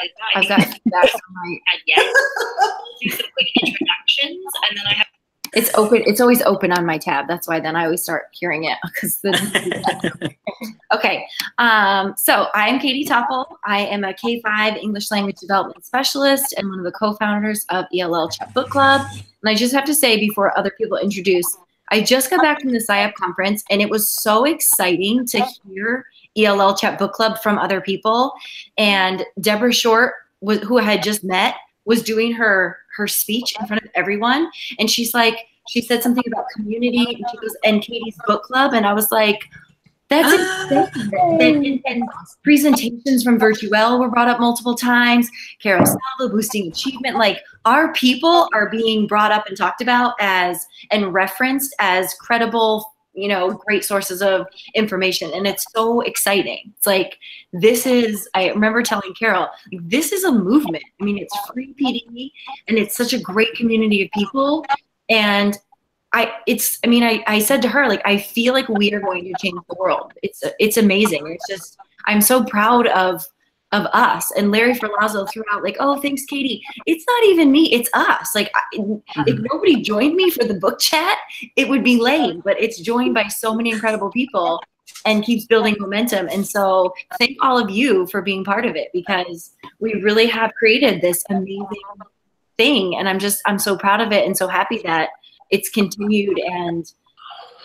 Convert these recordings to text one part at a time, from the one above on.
excited about. I was asking that. Yes. Do some quick introductions, and then I have. It's open. It's always open on my tab. That's why then I always start hearing it because okay. So I'm Katie Topple. I am a K-5 English Language Development Specialist and one of the co-founders of ELL Chat Book Club. And I just have to say before other people introduce, I just got back from the SciUp conference and it was so exciting to hear ELL Chat Book Club from other people. And Deborah Short, who I had just met, was doing her speech in front of everyone. And she's like, she said something about community and she goes, and Katie's book club. And I was like, that's insane. And presentations from Virtuelle were brought up multiple times. Carousel, boosting achievement. Like our people are being brought up and talked about as, and referenced as credible, you know, great sources of information. And it's so exciting. It's like, this is, I remember telling Carol, this is a movement. I mean, it's free PD and it's such a great community of people. And I said to her, like, I feel like we are going to change the world. It's amazing. It's just, I'm so proud of us. And Larry Ferlazzo threw out like, oh, thanks, Katie. It's not even me, it's us. Like if nobody joined me for the book chat, it would be lame, but it's joined by so mmany incredible people and keeps building momentum. And so thank all of you for being part of it because we really have created this amazing thing. And I'm so proud of it and so happy that it's continued and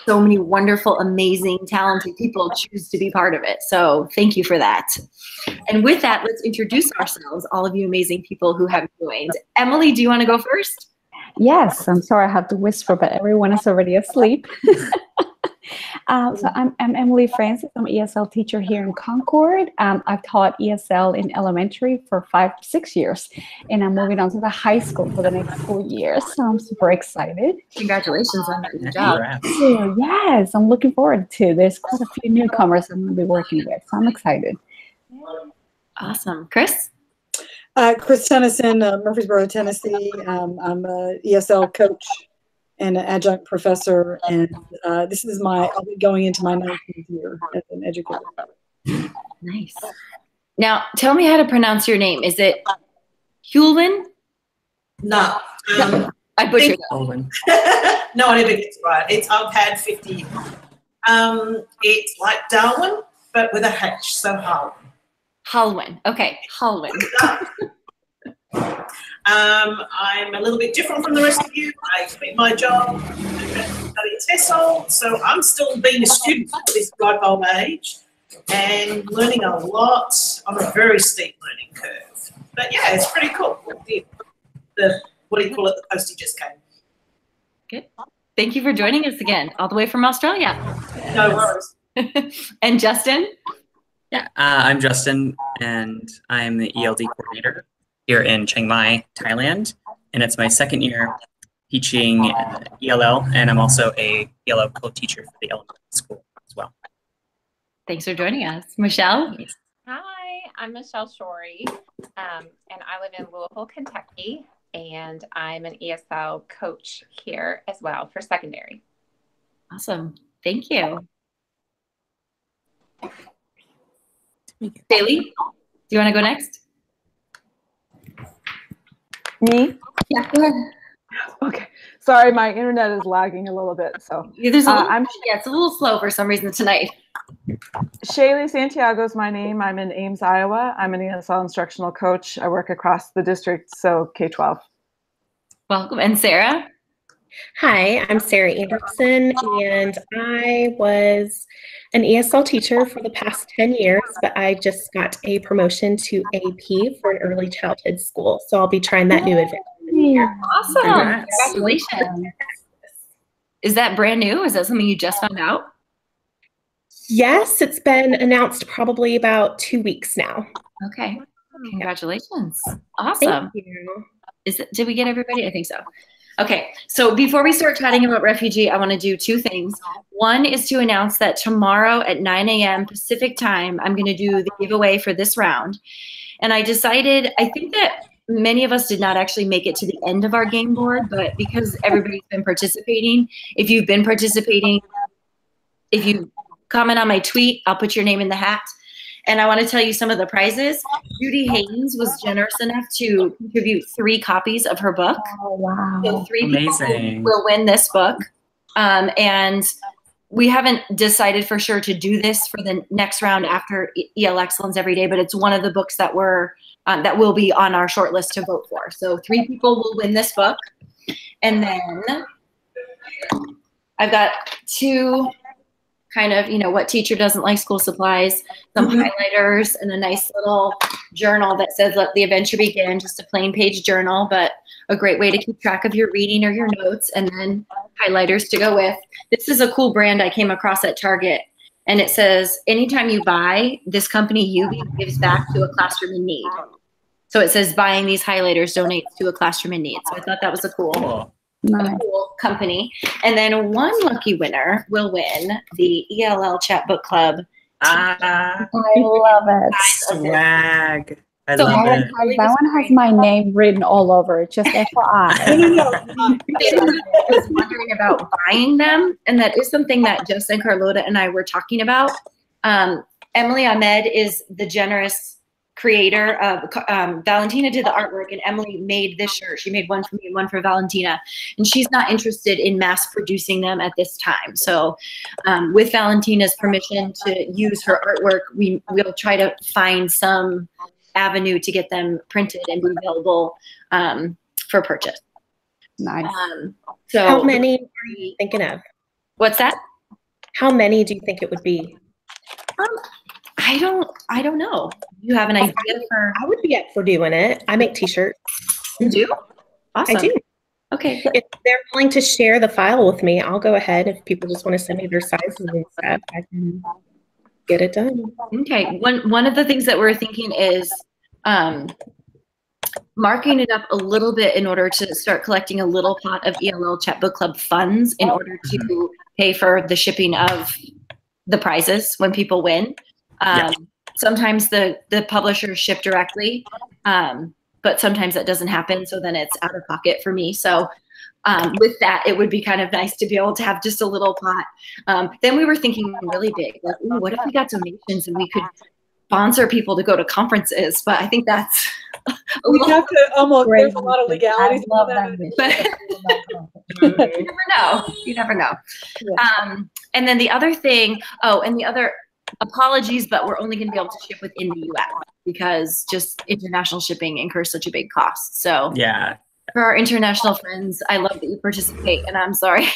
so many wonderful, amazing, talented people choose to be part of it. So thank you for that. And with that, let's introduce ourselves, all of you amazing people who have joined. Emily, do you want to go first? Yes, I'm sorry I have to whisper, but everyone is already asleep. So I'm Emily Francis. I'm an ESL teacher here in Concord. I've taught ESL in elementary for 5-6 years, and I'm moving on to the high school for the next 4 years. So I'm super excited. Congratulations on that new job. So, yes, I'm looking forward to. There's quite a few newcomers I'm going to be working with, so I'm excited. Awesome. Chris? Chris Tennyson, Murfreesboro, Tennessee. I'm an ESL coach and an adjunct professor, and I'll be going into my 19th year as an educator. Nice. Now, tell me how to pronounce your name. Is it Hulwin? No. I butchered it. No, I never get it right. I've had 50 years. It's like Darwin, but with a H, so Harwin. Halwin. Okay, Halwin. I'm a little bit different from the rest of you. I quit my job, studied TESOL, so I'm still being a student at this ripe old age and learning a lot on a very steep learning curve. But yeah, it's pretty cool. What do you call it? The postie just came. Good. Thank you for joining us again, all the way from Australia. No worries. And Justin? Yeah, I'm Justin, and I'm the ELD coordinator here in Chiang Mai, Thailand, and it's my second year teaching ELL, and I'm also a ELL co-teacher for the elementary school as well. Thanks for joining us. Michelle? Hi, I'm Michelle Shorey, and I live in Louisville, Kentucky, and I'm an ESL coach here as well for secondary. Awesome. Thank you. Bailey, do you want to go next? Me? Yeah, go ahead. Okay. Sorry, my internet is lagging a little bit. So it's a little slow for some reason tonight. Shaylee Santiago is my name. I'm in Ames, Iowa. I'm an ESL instructional coach. I work across the district, so K-12. Welcome. And Sarah? Hi, I'm Sarah Anderson, and I was an ESL teacher for the past 10 years, but I just got a promotion to AP for an early childhood school. So I'll be trying that new adventure. Awesome. Congratulations. Is that brand new? Is that something you just found out? Yes, it's been announced probably about 2 weeks now. Okay. Congratulations. Awesome. Thank you. Did we get everybody? I think so. Okay, so before we start chatting about Refugee, I want to do two things. One is to announce that tomorrow at 9 a.m. Pacific time, I'm going to do the giveaway for this round. And I decided, I think that many of us did not actually make it to the end of our game board, but because everybody's been participating, if you've been participating, if you comment on my tweet, I'll put your name in the hat. And I want to tell you some of the prizes. Judy Haynes was generous enough to contribute 3 copies of her book. Oh, wow. So 3 Amazing. people will win this book. And we haven't decided for sure to do this for the next round after EL Excellence Every Day, but it's one of the books that that will be on our short list to vote for. So 3 people will win this book. And then I've got 2 kind of, what teacher doesn't like school supplies, some highlighters and a nice little journal that says, let the adventure begin, just a plain page journal, but a great way to keep track of your reading or your notes, and then highlighters to go with. This is a cool brand I came across at Target, and it says, anytime you buy, this company UB gives back to a classroom in need. So it says buying these highlighters donates to a classroom in need. So I thought that was a cool company. And then 1 lucky winner will win the ELL Chapbook Club. I love it. Swag. I So love it. that one has my name written all over it, just FYI. I was wondering about buying them, and that is something that Justin, Carlota, and I were talking about. Emily Ahmed is the generous creator of Valentina did the artwork, and Emily made this shirt. She made one for me and one for Valentina, and she's not interested in mass producing them at this time. So with Valentina's permission to use her artwork, we'll try to find some avenue to get them printed and be available for purchase. Nice. So how many are you thinking of? What's that? How many do you think it would be? I don't know. You have an idea for? I would be up for doing it. I make t-shirts. You do? Awesome. I do. Okay. If they're willing to share the file with me, I'll go ahead. If people just want to send me their sizes and stuff, I can get it done. Okay. One of the things that we're thinking is marking it up a little bit in order to start collecting a little pot of ELL Chapbook Club funds in order to pay for the shipping of the prizes when people win. Sometimes the publishers ship directly, but sometimes that doesn't happen. So then it's out of pocket for me. So with that, it would be kind of nice to be able to have just a little pot. Then we were thinking really big, like, ooh, what if we got donations and we could sponsor people to go to conferences? But I think that's we have to almost, there's a lot of legalities. I love that. But you never know. Yeah. And then the other thing, and the other, apologies, but we're only going to be able to ship within the US because just international shipping incurs such a big cost. So yeah, for our international friends, I love that you participate, and I'm sorry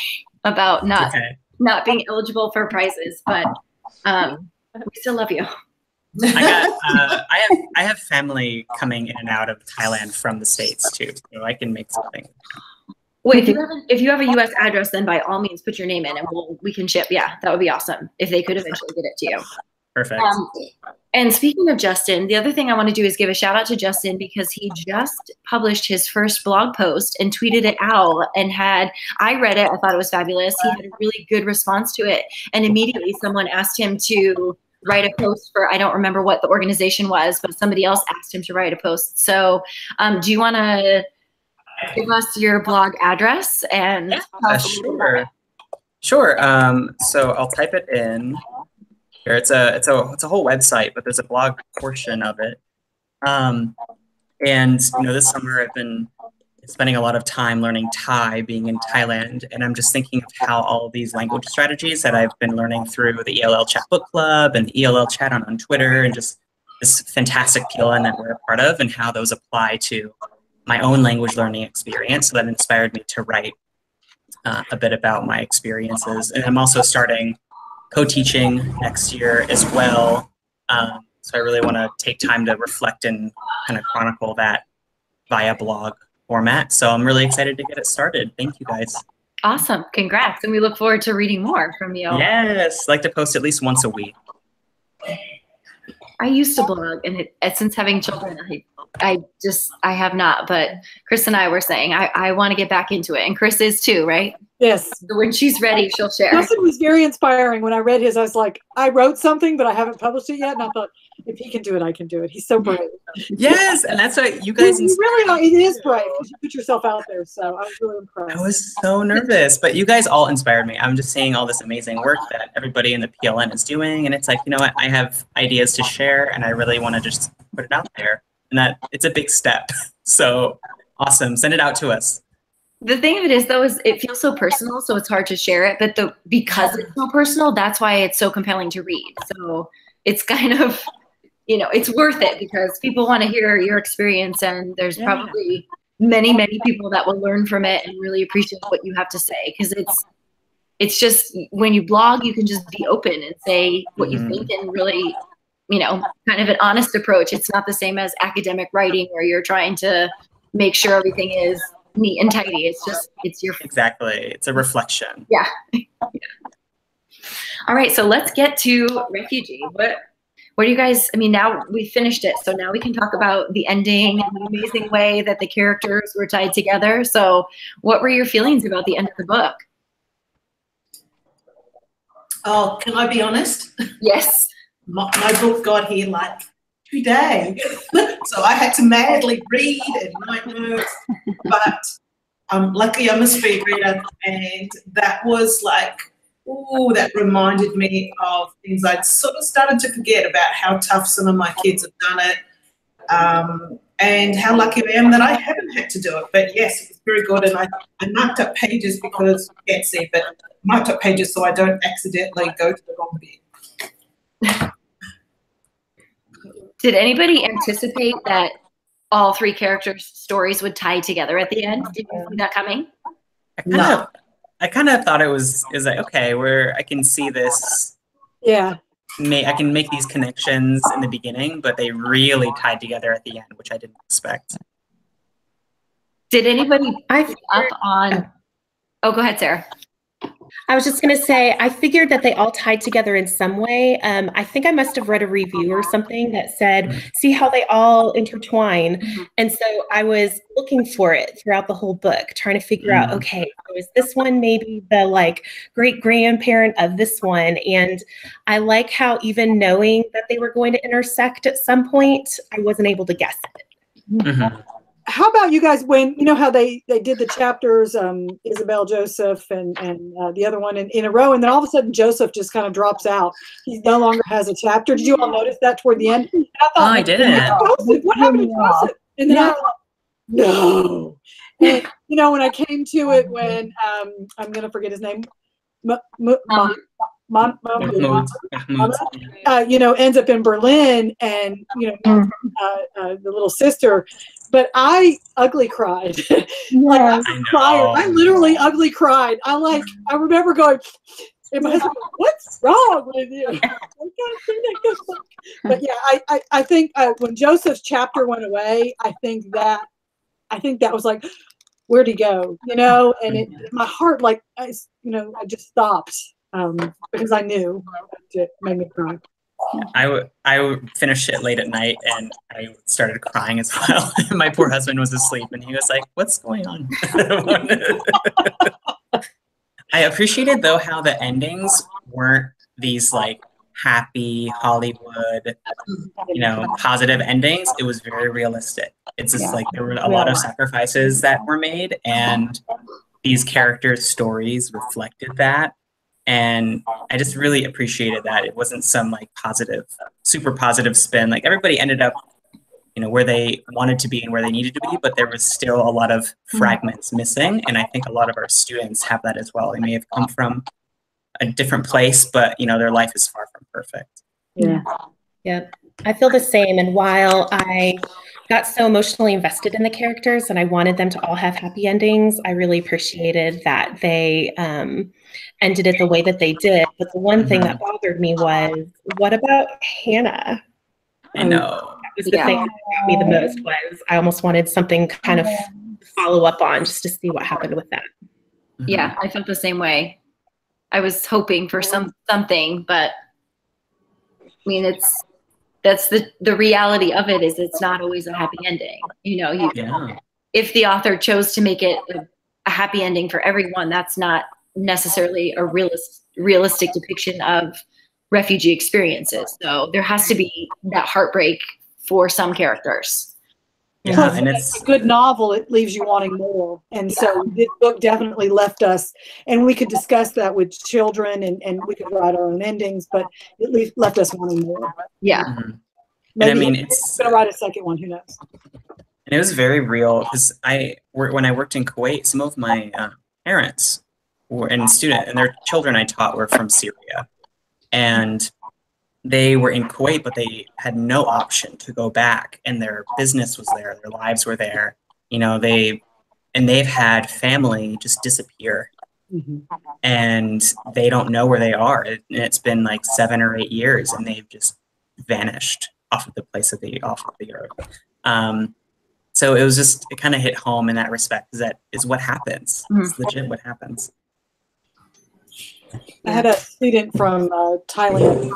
about not being eligible for prizes, but we still love you. I have family coming in and out of Thailand from the States too, so I can make something. Wait, if you have a U.S. address, then by all means put your name in, and we can ship. Yeah, that would be awesome if they could eventually get it to you. Perfect. And speaking of Justin, the other thing I want to do is give a shout out to Justin because he just published his first blog post and tweeted it out, and I read it. I thought it was fabulous. He had a really good response to it, and immediately someone asked him to write a post for, I don't remember what the organization was, but somebody else asked him to write a post. So do you want to give us your blog address and Sure. So I'll type it in here. It's a whole website, but there's a blog portion of it. And this summer I've been spending a lot of time learning Thai, being in Thailand, and I'm just thinking of how all of these language strategies that I've been learning through the ELL Chapbook Club and the ELL Chat on Twitter, and just this fantastic PLN that we're a part of, and how those apply to my own language learning experience. So that inspired me to write a bit about my experiences. And I'm also starting co-teaching next year as well. So I really want to take time to reflect and kind of chronicle that via blog format. So I'm really excited to get it started. Thank you guys. Awesome. Congrats. And we look forward to reading more from you. Yes. I like to post at least once a week. I used to blog, and since having children, I have not. But Chris and I were saying I want to get back into it, and Chris is too, right? Yes. So when she's ready, she'll share. Justin was very inspiring. When I read his, I was like, I wrote something, but I haven't published it yet. And I thought, if he can do it, I can do it. He's so brave. Yes, and that's what you guys. You really are. It is brave because you put yourself out there. So I was really impressed. I was so nervous, but you guys all inspired me. I'm just seeing all this amazing work that everybody in the PLN is doing, and it's like, you know what? I have ideas to share, and I really want to just put it out there. And that it's a big step. So awesome! Send it out to us. The thing of it is, though, is it feels so personal, so it's hard to share it. But because it's so personal, that's why it's so compelling to read. So it's kind of, it's worth it because people want to hear your experience, and there's probably many, many people that will learn from it and really appreciate what you have to say. Because it's just when you blog, you can just be open and say what you think and really, kind of an honest approach. It's not the same as academic writing where you're trying to make sure everything is neat and tidy. It's your exactly. It's a reflection. Yeah. All right, so let's get to Refugee. What do you guys? I mean, now we finished it, so now we can talk about the ending and the amazing way that the characters were tied together. So, what were your feelings about the end of the book? Oh, can I be honest? Yes. My book got here like today. So I had to madly read and night notes, but luckily I'm a speed reader, and that was like, ooh, that reminded me of things I'd sort of started to forget about how tough some of my kids have done it, and how lucky I am that I haven't had to do it. But yes, it was very good, and I marked up pages because you can't see, but marked up pages so I don't accidentally go to the wrong bit. Did anybody anticipate that all three characters' stories would tie together at the end? Did you see that coming? I kind of thought it was like, okay, I can see this. Yeah. I can make these connections in the beginning, but they really tied together at the end, which I didn't expect. Did anybody pick up on? Oh, go ahead, Sarah. I was just going to say, I figured that they all tied together in some way. I think I must have read a review or something that said, see how they all intertwine. And so I was looking for it throughout the whole book, trying to figure out, okay, so is this one maybe the great grandparent of this one? And I like how even knowing that they were going to intersect at some point, I wasn't able to guess it. How about you guys, when you know how they did the chapters, Isabel, Joseph, and the other one in a row, and then all of a sudden Joseph just kind of drops out. He no longer has a chapter. Did you all notice that toward the end? And I thought, I didn't. What happened to Joseph? And then I thought, no. And when I came to it, when I'm gonna forget his name, ends up in Berlin, and the little sister. But I ugly cried. I literally ugly cried. I remember going, and my husband, what's wrong with you? But yeah, I think when Joseph's chapter went away, I think that was like, where'd he go? And my heart, I just stopped because I knew it made me cry. I finished it late at night, and I started crying as well. My poor husband was asleep, and he was like, what's going on? I appreciated, though, how the endings weren't these happy Hollywood, positive endings. It was very realistic. It's just there were a lot of sacrifices that were made, and these characters' stories reflected that. And I just really appreciated that. It wasn't some super positive spin. Everybody ended up, where they wanted to be and where they needed to be, but there was still a lot of fragments missing. And I think a lot of our students have that as well. They may have come from a different place, but their life is far from perfect. Yeah, I feel the same. And while I got so emotionally invested in the characters and I wanted them to all have happy endings, I really appreciated that they ended it the way that they did. But the one thing that bothered me was, what about Hannah? I know. That was the thing that got me the most. Was I almost wanted something kind of follow up on, just to see what happened with that. Yeah, I felt the same way. I was hoping for something, but I mean, that's the reality of it, is it's not always a happy ending. If the author chose to make it a happy ending for everyone. That's not necessarily a realistic depiction of refugee experiences. So there has to be that heartbreak for some characters. Yeah, and it's a good novel. It leaves you wanting more, and so this book definitely left us. And we could discuss that with children, and we could write our own endings, but it left us wanting more. Yeah. Mhm. Maybe And I mean, it's gonna write a second one. Who knows? And it was very real because when I worked in Kuwait, some of my parents and their children I taught were from Syria, and they were in Kuwait, but they had no option to go back, and their business was there, their lives were there. You know, they've had family just disappear, and they don't know where they are. It's been like 7 or 8 years, and they've just vanished off of the earth. So it kind of hit home in that respect. That is what happens. It's legit what happens. I had a student from Thailand,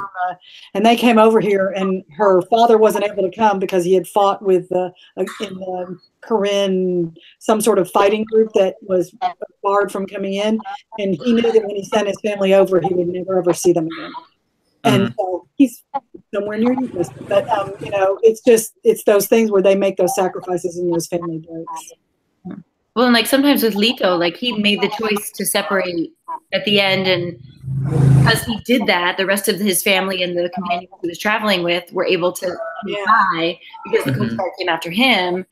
and they came over here, and her father wasn't able to come because he had fought with in the Korean, some sort of fighting group that was barred from coming in, and he knew that when he sent his family over, he would never ever see them again. And so he's somewhere near you, but you know, it's those things where they make those sacrifices and those family breaks. Well, and like sometimes with Lito, like he made the choice to separate at the end, and because he did that, the rest of his family and the companions he was traveling with were able to die because the Coast Guard came after him.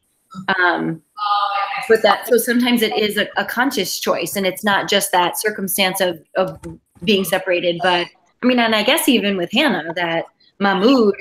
So sometimes it is a conscious choice, and it's not just that circumstance of being separated. But I mean, and I guess even with Hannah, that Mahmoud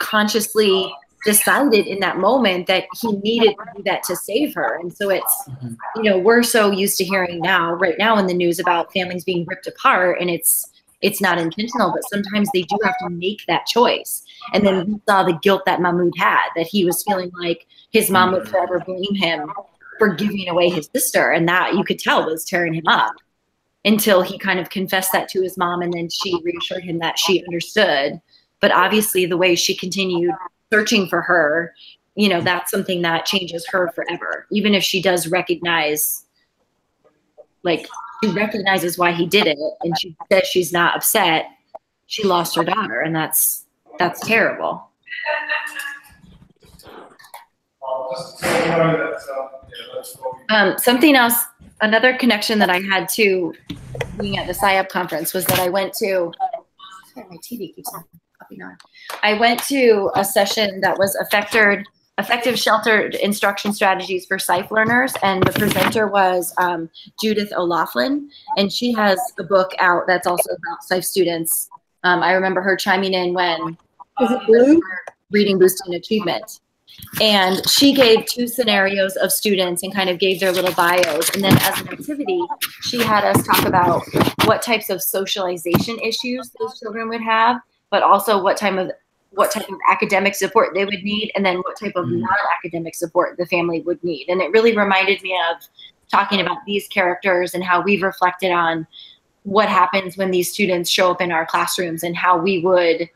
consciously decided in that moment that he needed to do that to save her. And so it's, you know, we're so used to hearing right now in the news about families being ripped apart, and it's not intentional, but sometimes they do have to make that choice. And then we saw the guilt that Mahmoud had, that he was feeling like his mom would forever blame him for giving away his sister. And that you could tell was tearing him up until he kind of confessed that to his mom. And then she reassured him that she understood. But obviously the way she continued searching for her, you know, that's something that changes her forever. Even if she does recognize, like, she recognizes why he did it, and she says she's not upset, she lost her daughter, and that's terrible. Something else, another connection that I had to being at the SIOP conference was that I went to, sorry, my TV keeps popping on. I went to a session that was effective sheltered instruction strategies for SIFE learners, and the presenter was Judith O'Laughlin, and she has a book out that's also about SIFE students. I remember her chiming in when reading boosting achievement. And she gave 2 scenarios of students and kind of gave their little bios. And then as an activity, she had us talk about what types of socialization issues those children would have, but also what type of academic support they would need, and then what type of non-academic support the family would need. And it really reminded me of talking about these characters and how we've reflected on what happens when these students show up in our classrooms and how we would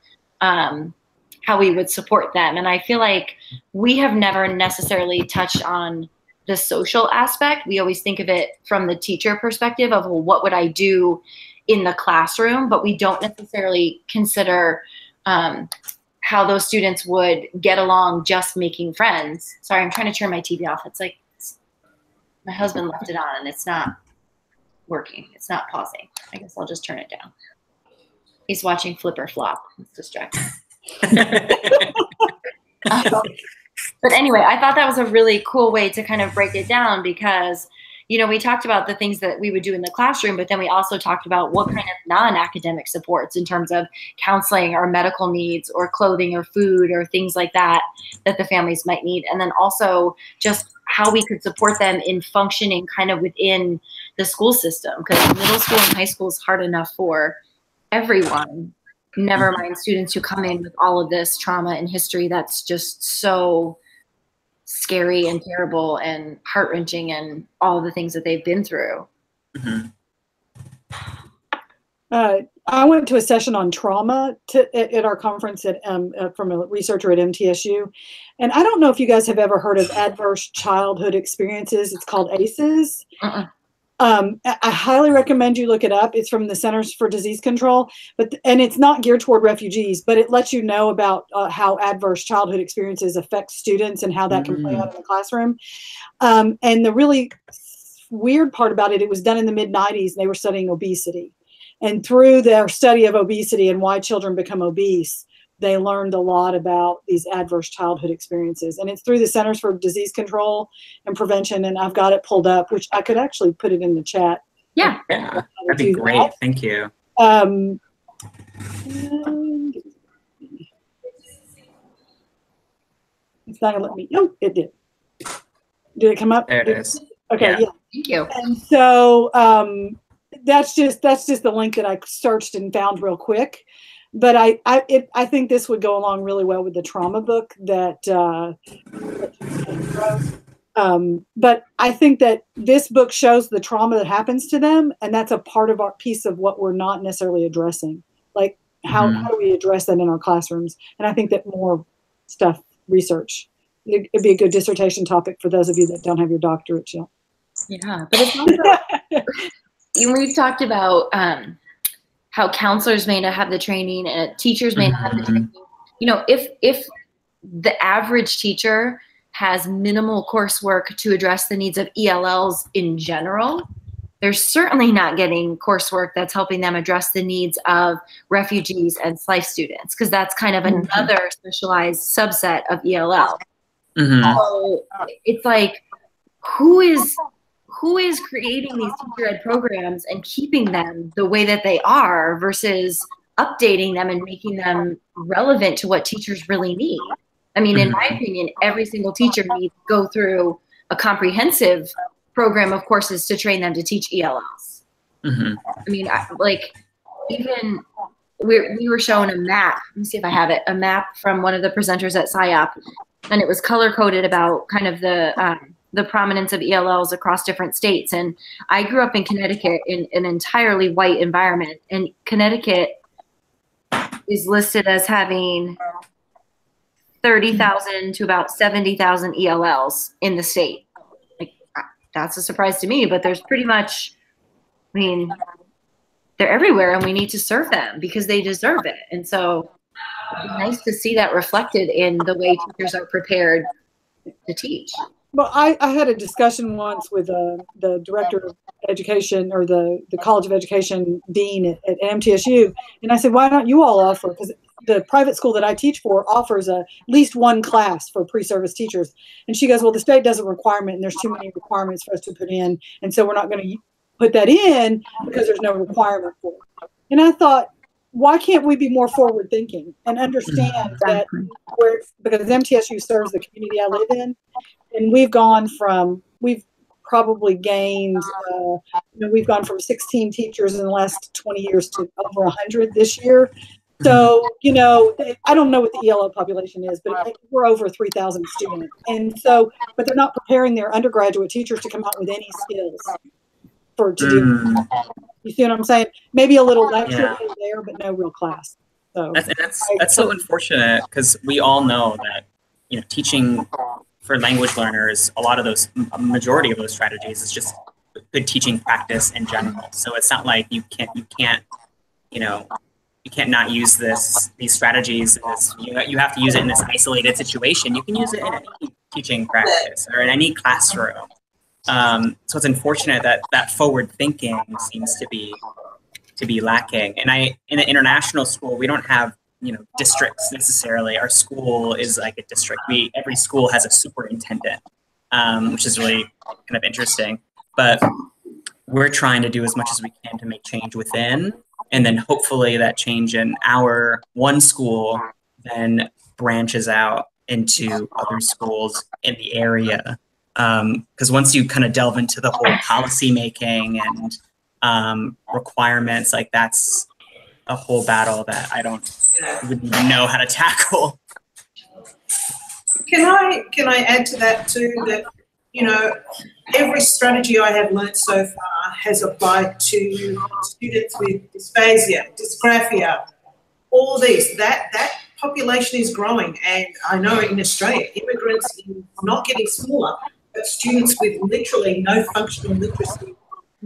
support them. And I feel like we have never necessarily touched on the social aspect. We always think of it from the teacher perspective of, well, what would I do in the classroom? But we don't necessarily consider how those students would get along just making friends. Sorry, I'm trying to turn my TV off. It's like my husband left it on and it's not working. It's not pausing. I guess I'll just turn it down. He's watching Flipper Flop. It's distracting. But anyway, I thought that was a really cool way to kind of break it down because, you know, we talked about the things that we would do in the classroom, but then we also talked about what kind of non-academic supports in terms of counseling or medical needs or clothing or food or things like that the families might need. And then also just how we could support them in functioning kind of within the school system, because middle school and high school is hard enough for everyone. Never mind students who come in with all of this trauma and history that's just so scary and terrible and heart-wrenching and all the things that they've been through. I went to a session on trauma at our conference from a researcher at MTSU. And I don't know if you guys have ever heard of adverse childhood experiences. It's called ACEs. I highly recommend you look it up. It's from the Centers for Disease Control, and it's not geared toward refugees, but it lets you know about how adverse childhood experiences affect students and how that can play out in the classroom. And the really weird part about it, it was done in the mid-90s, and they were studying obesity. And through their study of obesity and why children become obese, they learned a lot about these adverse childhood experiences. And it's through the Centers for Disease Control and Prevention, and I've got it pulled up, which I could actually put it in the chat. Yeah. That'd be great. Thank you. It's not gonna let me. Oh, it did. Did it come up? There it is. Okay. Yeah. Thank you. And so that's just the link that I searched and found real quick. But I think this would go along really well with the trauma book that but I think that this book shows the trauma that happens to them, and that's a part of our piece of what we're not necessarily addressing. Like how do we address that in our classrooms? And I think that more research. It'd be a good dissertation topic for those of you that don't have your doctorate yet. Yeah, but it's also, we've talked about how counselors may not have the training and teachers may not have the training. You know, if the average teacher has minimal coursework to address the needs of ELLs in general, they're certainly not getting coursework that's helping them address the needs of refugees and SLIFE students, because that's kind of another specialized subset of ELL. So it's like, who is creating these teacher ed programs and keeping them the way that they are versus updating them and making them relevant to what teachers really need? I mean, in my opinion, every single teacher needs to go through a comprehensive program of courses to train them to teach ELLs. I mean, even we were shown a map. Let me see if I have it. A map from one of the presenters at SIOP, and it was color coded about kind of the prominence of ELLs across different states. And I grew up in Connecticut in an entirely white environment, and Connecticut is listed as having 30,000 to about 70,000 ELLs in the state. Like, that's a surprise to me, but there's pretty much, I mean, they're everywhere, and we need to serve them because they deserve it. And so it's nice to see that reflected in the way teachers are prepared to teach. Well, I had a discussion once with the director of education, or the College of Education dean at MTSU, and I said, why don't you all offer, because the private school that I teach for offers at least one class for pre-service teachers. And she goes, well, the state does a requirement, and there's too many requirements for us to put in, and so we're not going to put that in because there's no requirement for it. And I thought, why can't we be more forward thinking and understand that because MTSU serves the community I live in, and we've probably gained, we've gone from 16 teachers in the last 20 years to over 100 this year. So, I don't know what the ELL population is, but we're over 3,000 students. And so, but they're not preparing their undergraduate teachers to come out with any skills to do. You see what I'm saying? Maybe a little lecture there, but no real class. So that's so unfortunate, because we all know that, teaching for language learners, a majority of those strategies is just good teaching practice in general. So it's not like you can't not use these strategies. You have to use it in this isolated situation. You can use it in any teaching practice or in any classroom. So it's unfortunate that forward thinking seems to be lacking. And in an international school, we don't have districts necessarily. Our school is like a district. Every school has a superintendent, which is really kind of interesting. But we're trying to do as much as we can to make change within, and then hopefully that change in our one school then branches out into other schools in the area. Because once you kind of delve into the whole policy making and requirements, like that's a whole battle that I don't even know how to tackle. Can I add to that too, that you know, every strategy I have learned so far has applied to students with dysphasia, dysgraphia, all this. That population is growing, and I know in Australia, immigrants is not getting smaller, but students with literally no functional literacy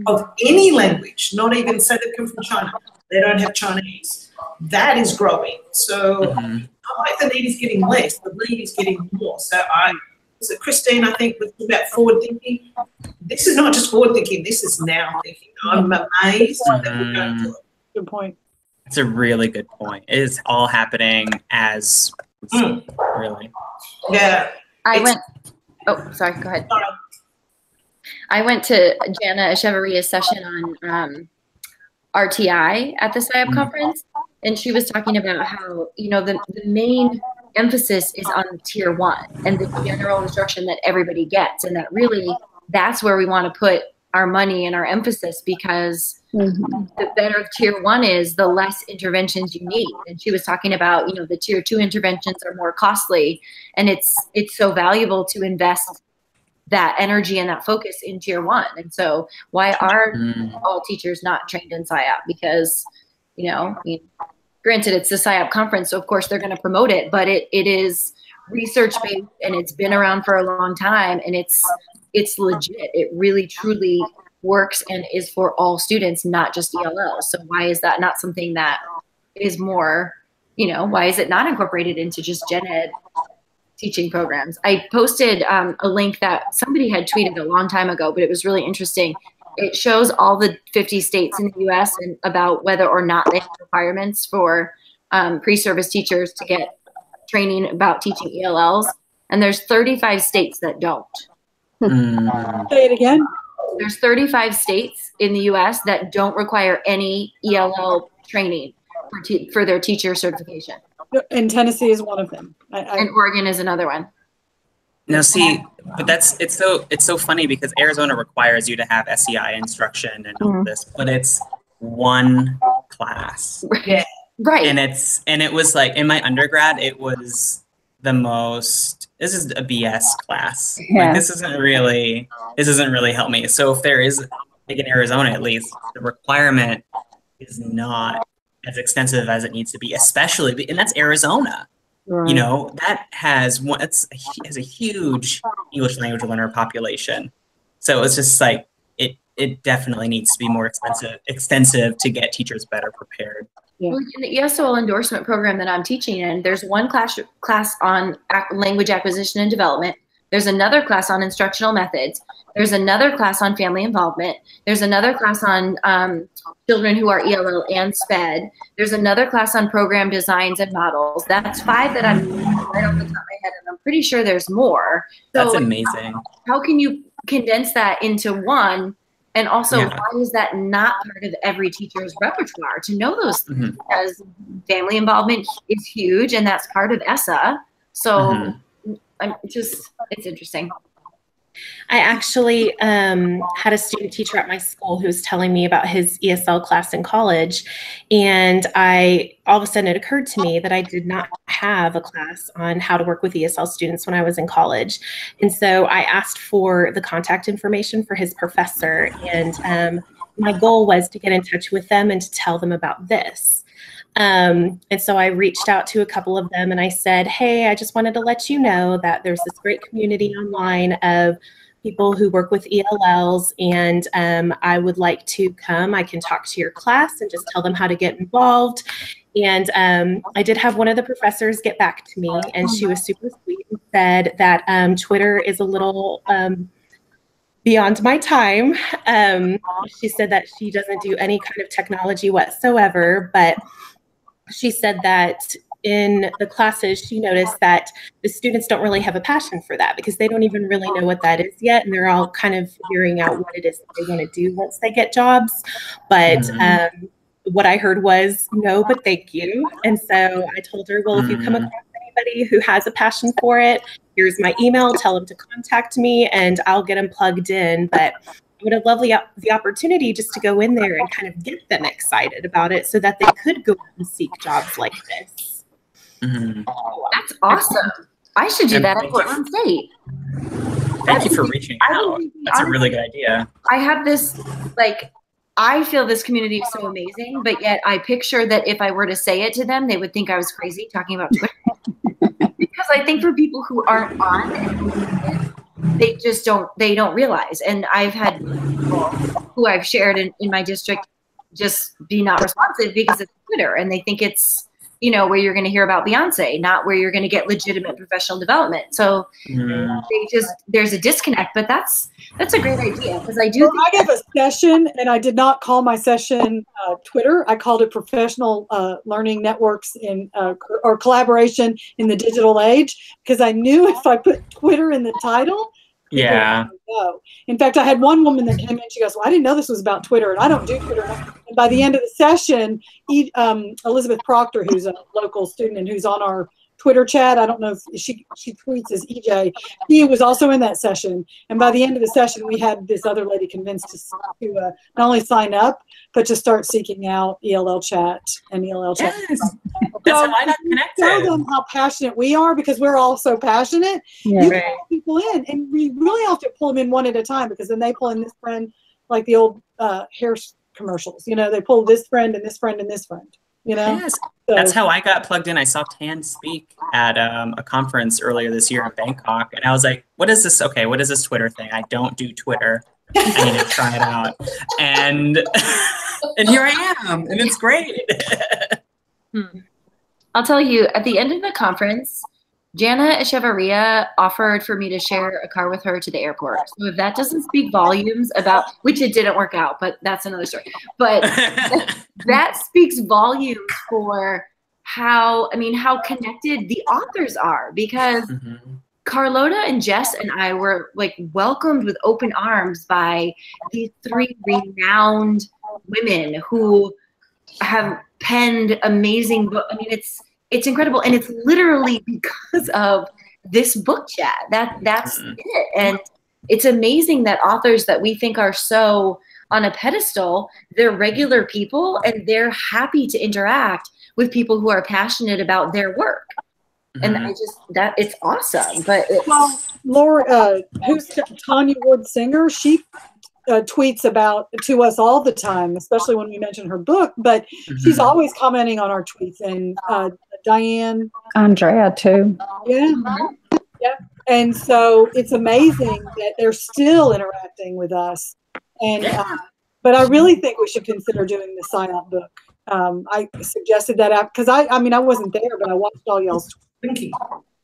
of any language, not even say they come from China, they don't have Chinese, that is growing. So not like the need is getting less, the need is getting more. So so Christine, I think, was about forward thinking. This is not just forward thinking, this is now thinking. I'm amazed that we're going to it. Good point. It's a really good point. It is all happening as really. Yeah. Oh, sorry, go ahead. I went to Jana Echeveria's session on RTI at the SIAP conference, and she was talking about how, you know, the main emphasis is on tier 1 and the general instruction that everybody gets, and that really that's where we want to put our money and our emphasis, because the better tier 1 is, the less interventions you need. And she was talking about, you know, the tier 2 interventions are more costly, and it's so valuable to invest that energy and that focus in tier 1. And so why are all teachers not trained in SIAP? Because, you know, I mean, granted, it's the SIAP conference, so of course they're going to promote it, but it is research-based, and it's been around for a long time, and it's legit. It really, truly works and is for all students, not just ELL. So why is that not something that is more, you know, why is it not incorporated into just gen ed teaching programs? I posted a link that somebody had tweeted a long time ago, but it was really interesting. It shows all the 50 states in the U.S. and about whether or not they have requirements for pre-service teachers to get training about teaching ELLs. And there's 35 states that don't. Say it again. There's 35 states in the U.S. that don't require any ELL training for their teacher certification. And Tennessee is one of them. And Oregon is another one. No, see, but it's so funny because Arizona requires you to have SEI instruction and all this, but it's one class. Yeah. Right. And it was like in my undergrad, it was the most, this is a BS class. Yeah. Like this doesn't really help me. So if there is, like in Arizona at least, the requirement is not as extensive as it needs to be, especially, and that's Arizona. Right. You know, that has a huge English language learner population. So it's just like, it definitely needs to be more extensive to get teachers better prepared. Yeah. Well, in the ESOL endorsement program that I'm teaching in, there's one class on language acquisition and development. There's another class on instructional methods. There's another class on family involvement. There's another class on children who are ELL and SPED. There's another class on program designs and models. That's 5 that I'm right off the top of my head, and I'm pretty sure there's more. So that's amazing. How can you condense that into one? And also, why is that not part of every teacher's repertoire to know those things? Because family involvement is huge, and that's part of ESSA. So it's interesting. I actually had a student teacher at my school who was telling me about his ESL class in college, and all of a sudden it occurred to me that I did not have a class on how to work with ESL students when I was in college. And so I asked for the contact information for his professor, and my goal was to get in touch with them and to tell them about this. And so I reached out to a couple of them and I said, hey, I just wanted to let you know that there's this great community online of people who work with ELLs, and I would like to come. I can talk to your class and just tell them how to get involved. And I did have one of the professors get back to me, and she was super sweet and said that Twitter is a little beyond my time. She said that she doesn't do any kind of technology whatsoever, but she said that in the classes, she noticed that the students don't really have a passion for that because they don't even really know what that is yet. And they're all kind of figuring out what it is that they want to do once they get jobs. But what I heard was, no, but thank you. And so I told her, well, if you come across anybody who has a passion for it, here's my email, tell them to contact me and I'll get them plugged in. But I would have loved the opportunity just to go in there and kind of get them excited about it so that they could go and seek jobs like this. That's awesome. I should do that at Portland State. Thank you for reaching out. That's a really good idea. I have this, like, I feel this community is so amazing, but yet I picture that if I were to say it to them, they would think I was crazy talking about Twitter. Because I think for people who aren't on it, they just don't realize. And I've had people who I've shared in my district just be not responsive because it's Twitter, and they think it's, you know, where you're going to hear about Beyonce, not where you're going to get legitimate professional development. So there's a disconnect, but that's a great idea, because I do. Well, I gave a session, and I did not call my session Twitter. I called it Professional Learning Networks or Collaboration in the Digital Age, because I knew if I put Twitter in the title, go. In fact, I had one woman that came in. She goes, "Well, I didn't know this was about Twitter, and I don't do Twitter." And by the end of the session, Elizabeth Proctor, who's a local student and who's on our Twitter chat, I don't know if she tweets as EJ. He was also in that session. And by the end of the session, we had this other lady convinced to not only sign up, but to start seeking out ELL chat and ELL chat. Yes. That's how I got connected. Show them how passionate we are, because we're all so passionate. Yeah. You pull people in, and we really have to pull them in one at a time, because then they pull in this friend, like the old hair commercials. You know, they pull this friend and this friend and this friend. You know, yes. So, that's how I got plugged in. I saw Tan speak at a conference earlier this year in Bangkok, and I was like, "What is this? Okay, what is this Twitter thing? I don't do Twitter. I need to try it out." And and here I am, and it's great. I'll tell you, at the end of the conference, Jana Echevarria offered for me to share a car with her to the airport. So if that doesn't speak volumes about, which it didn't work out, but that's another story. But that speaks volumes for how connected the authors are, because Carlota and Jess and I were like welcomed with open arms by these three renowned women who have penned amazing books. I mean, it's incredible, and it's literally because of this book chat. That's it. And it's amazing that authors that we think are so on a pedestal, they're regular people, and they're happy to interact with people who are passionate about their work. And it's awesome. But Laura, who's Tanya Ward Singer? She tweets to us all the time, especially when we mention her book. But she's always commenting on our tweets, and Diane, Andrea too. Yeah. And so it's amazing that they're still interacting with us. And but I really think we should consider doing the sign-up book. I suggested that because I mean I wasn't there, but I watched all y'all's thinking,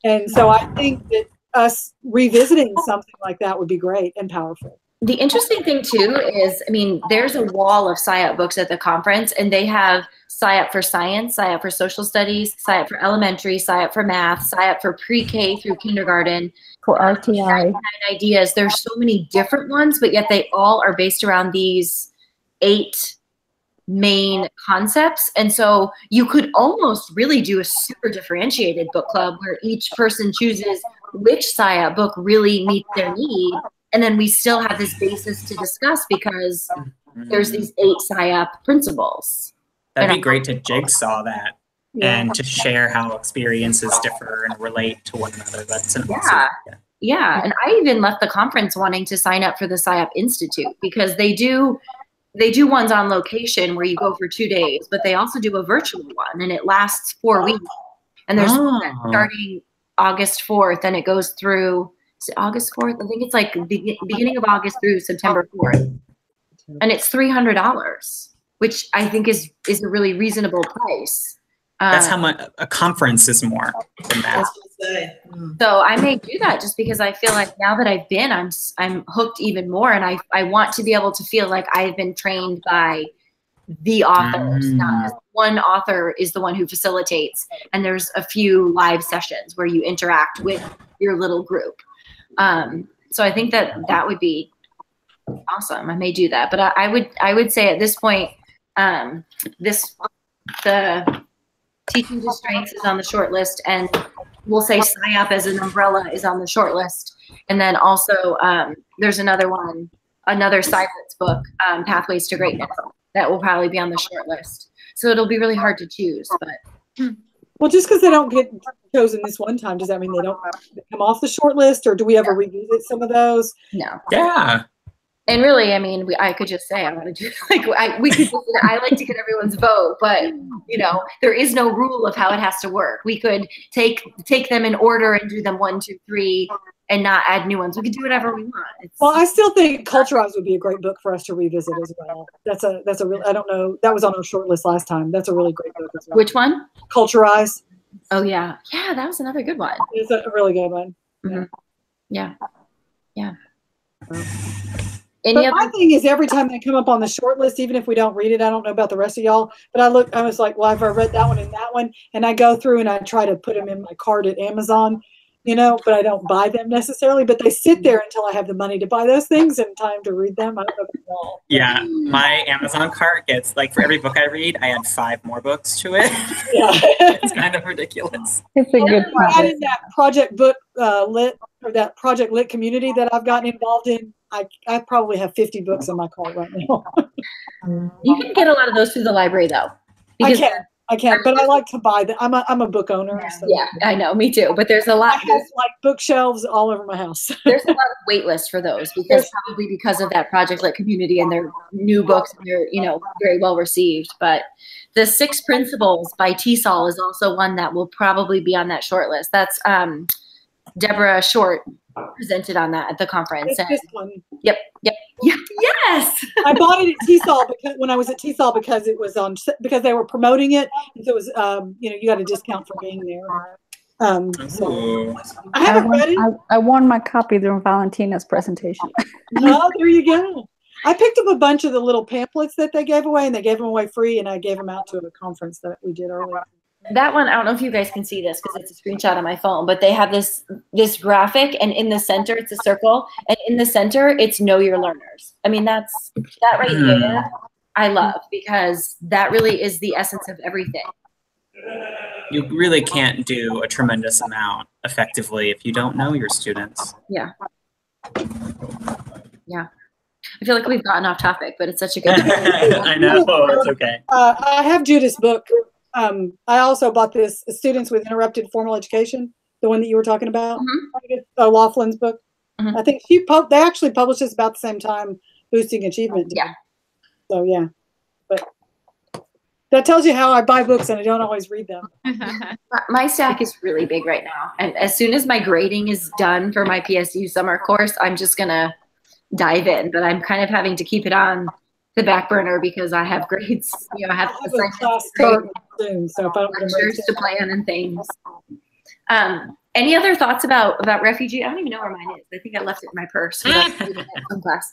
and so I think that us revisiting something like that would be great and powerful. The interesting thing too is, I mean, there's a wall of SciUp books at the conference, and they have SciUp for science, SciUp for social studies, SciUp for elementary, SciUp for math, SciUp for pre-K through kindergarten. For RTI. Ideas. There's so many different ones, but yet they all are based around these 8 main concepts. And so you could almost really do a super differentiated book club where each person chooses which SciUp book really meets their need. And then we still have this basis to discuss because there's these 8 SciUp principles. That'd be great to jigsaw that and to share how experiences differ and relate to one another. That's an awesome. Yeah. And I even left the conference wanting to sign up for the SciUp Institute, because they do ones on location where you go for 2 days, but they also do a virtual one, and it lasts 4 weeks. And there's one that's starting August 4th, and it goes through August 4th. I think it's like beginning of August through September 4th. And it's $300, which I think is a really reasonable price. That's how much a conference is more than that. So I may do that just because I feel like now that I've been, I'm hooked even more, and I want to be able to feel like I've been trained by the authors, not just one author is the one who facilitates, and there's a few live sessions where you interact with your little group. So I think that would be awesome. I may do that, but I would say at this point, the Teaching to Strengths is on the short list, and we'll say SciUp as an umbrella is on the short list. And then also there's another silence book, Pathways to Greatness, that will probably be on the short list. So it'll be really hard to choose, but Well, just because they don't get chosen this one time, does that mean they don't come off the short list, or do we ever revisit some of those? No. Yeah. And really, I mean, I could just say I want to do we could. I like to get everyone's vote, but you know, there is no rule of how it has to work. We could take them in order and do them 1, 2, 3, and not add new ones. We could do whatever we want. Well, I still think Culturize would be a great book for us to revisit as well. That's a real. I don't know. That was on our short list last time. That's a really great book as well. Which one? Culturize. Oh yeah, that was another good one. It's a really good one. Mm-hmm. Yeah. But my thing is, every time they come up on the short list, even if we don't read it, I don't know about the rest of y'all, but I was like, well, I've read that one and that one, and I go through and I try to put them in my cart at Amazon, you know, but I don't buy them necessarily, but they sit there until I have the money to buy those things and time to read them. I don't know about y'all. Yeah, my Amazon cart gets, like, for every book I read, I add 5 more books to it. Yeah. It's kind of ridiculous. It's a good I added that Project Book Lit, or that Project Lit community that I've gotten involved in. I probably have 50 books in my cart right now. You can get a lot of those through the library, though. I can, but I like to buy them. I'm a book owner. So. Yeah, I know, me too. But there's a lot. I have like bookshelves all over my house. There's a lot of wait lists for those probably because of that Project Lit community and their new books. And they're very well received. But the 6 Principles by TESOL is also one that will probably be on that short list. That's Deborah Short presented on that at the conference. This one. Yep. Yes. I bought it at TESOL when I was at TESOL because they were promoting it. And so it was you got a discount for being there. So I haven't read it. I won my copy during Valentina's presentation. Oh, there you go. I picked up a bunch of the little pamphlets that they gave away, and they gave them away free, and I gave them out to a conference that we did earlier. That one, I don't know if you guys can see this because it's a screenshot on my phone, but they have this graphic, and in the center it's a circle, and in the center it's know your learners. I mean, that right there I love, because that really is the essence of everything. You really can't do a tremendous amount effectively if you don't know your students. Yeah. I feel like we've gotten off topic, but it's such a good I know, it's okay. I have Judith's book. I also bought this Students with Interrupted Formal Education, the one that you were talking about, Laughlin's book. I think they actually published this about the same time Boosting Achievement did. Yeah. So yeah, but that tells you how I buy books and I don't always read them. My stack is really big right now, and as soon as my grading is done for my PSU summer course, I'm just gonna dive in. But I'm kind of having to keep it on the back burner because I have grades. I have a class start soon, so if I don't lectures to plan and things. Any other thoughts about Refugee? I don't even know where mine is. I think I left it in my purse. Class.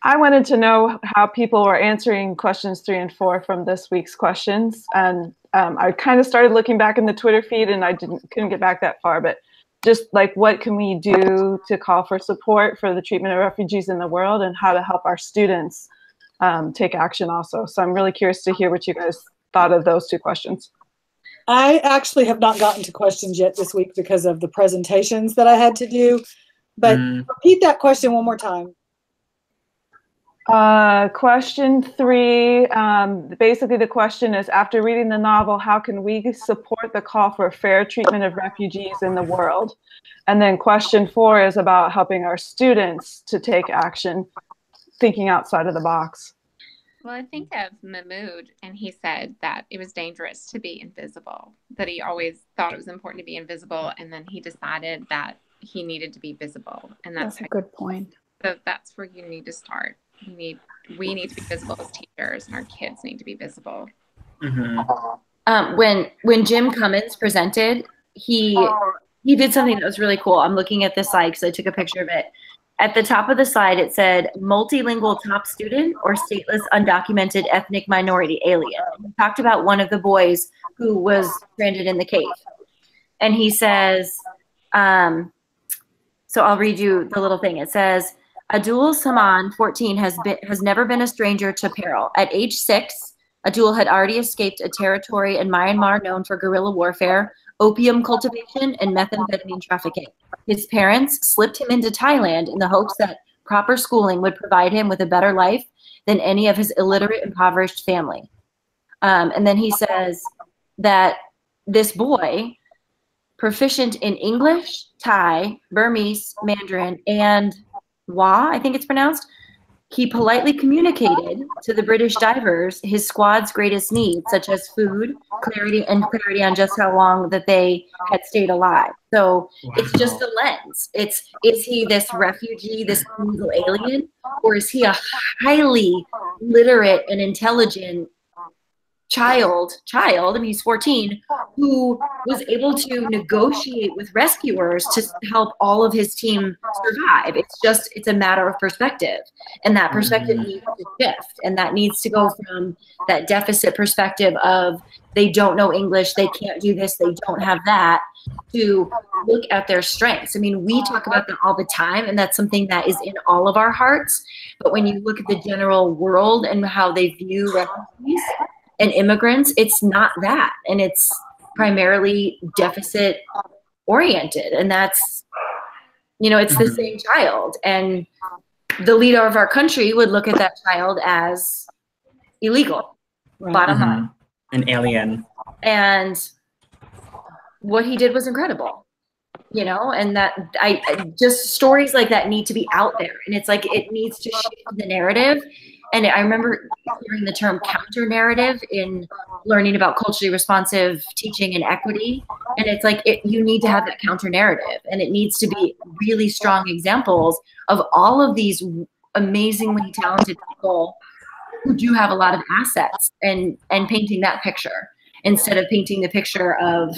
I wanted to know how people were answering questions 3 and 4 from this week's questions, and I kind of started looking back in the Twitter feed, and I couldn't get back that far. But just like, what can we do to call for support for the treatment of refugees in the world, and how to help our students take action also. So I'm really curious to hear what you guys thought of those 2 questions. I actually have not gotten to questions yet this week because of the presentations that I had to do. But repeat that question one more time. Question 3, basically the question is, after reading the novel, how can we support the call for fair treatment of refugees in the world? And then question 4 is about helping our students to take action, thinking outside of the box. Well, I think of Mahmoud, and he said that it was dangerous to be invisible, that he always thought it was important to be invisible, and then he decided that he needed to be visible. And that's a good point. So that's where you need to start. We need to be visible as teachers, and our kids need to be visible. When Jim Cummins presented, he did something that was really cool. I'm looking at this slide because I took a picture of it. At the top of the slide, it said multilingual top student or stateless undocumented ethnic minority alien. He talked about one of the boys who was stranded in the cave. And he says, so I'll read you the little thing. It says, Abdul Saman, 14, has never been a stranger to peril. At age 6, Abdul had already escaped a territory in Myanmar known for guerrilla warfare, opium cultivation, and methamphetamine trafficking. His parents slipped him into Thailand in the hopes that proper schooling would provide him with a better life than any of his illiterate, impoverished family. And then he says that this boy, proficient in English, Thai, Burmese, Mandarin, and Wa, I think it's pronounced, he politely communicated to the British divers his squad's greatest needs, such as food, clarity on just how long that they had stayed alive. So it's just a lens. Is he this refugee, this illegal alien, or is he a highly literate and intelligent child, I mean, he's 14, who was able to negotiate with rescuers to help all of his team survive. It's a matter of perspective. And that perspective needs to shift. And that needs to go from that deficit perspective of they don't know English, they can't do this, they don't have that, to look at their strengths. I mean, we talk about that all the time, and that's something that is in all of our hearts. But when you look at the general world and how they view refugees and immigrants, it's not that. And it's primarily deficit oriented. And that's, it's the same child. And the leader of our country would look at that child as illegal, bottom line. An alien. And what he did was incredible, and that I just stories like that need to be out there. And it's like, it needs to shift the narrative. And I remember hearing the term counter narrative in learning about culturally responsive teaching and equity. And it's like, you need to have that counter narrative, and it needs to be really strong examples of all of these amazingly talented people who do have a lot of assets, and painting that picture instead of painting the picture of,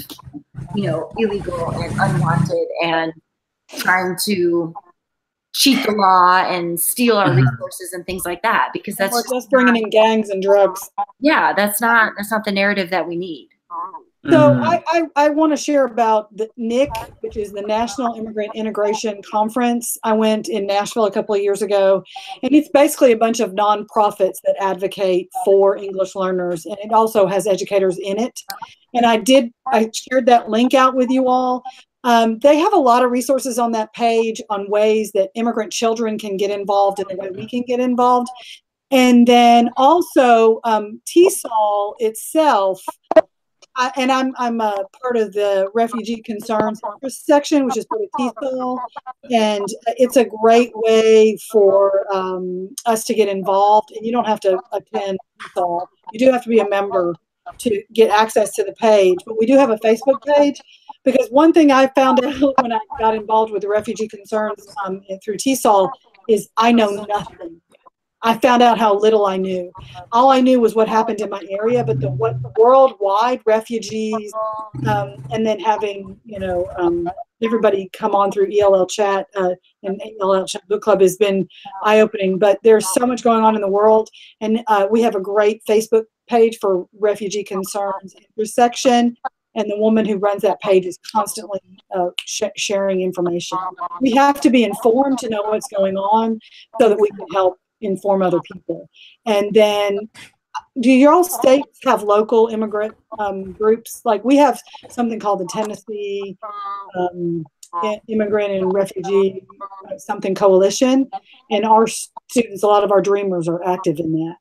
illegal and unwanted and trying to cheat the law and steal our resources and things like that, because that's just bringing in gangs and drugs. Yeah, that's not the narrative that we need. So I want to share about the NIC, which is the National Immigrant Integration Conference. I went in Nashville a couple of years ago, and it's basically a bunch of nonprofits that advocate for English learners, and it also has educators in it. And I shared that link out with you all. They have a lot of resources on that page on ways that immigrant children can get involved and the way we can get involved. And then also TESOL itself, and I'm a part of the Refugee Concerns section, which is part of TESOL, and it's a great way for us to get involved. And you don't have to attend TESOL. You do have to be a member to get access to the page, but we do have a Facebook page. Because one thing I found out when I got involved with the Refugee Concerns through TESOL is I know nothing. I found out how little I knew. All I knew was what happened in my area, but what worldwide refugees, and then having everybody come on through ELL Chat and ELL Chat Book Club has been eye-opening. But there's so much going on in the world, and we have a great Facebook page for Refugee Concerns intersection. And the woman who runs that page is constantly sharing information. We have to be informed to know what's going on so that we can help inform other people. And then, do your all states have local immigrant groups? Like we have something called the Tennessee Immigrant and Refugee something coalition, and our students, a lot of our dreamers are active in that.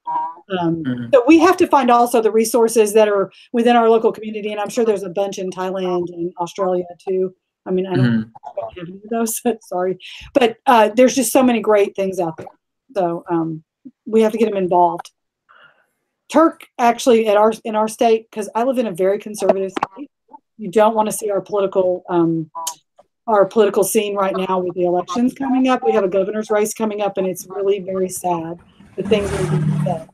So we have to find also the resources that are within our local community, and I'm sure there's a bunch in Thailand and Australia too. I mean, I don't have any of those, sorry, but there's just so many great things out there. So we have to get them involved. Turk actually in our state, because I live in a very conservative state, you don't want to see our political scene right now with the elections coming up. We have a governor's race coming up, and it's really very sad the things that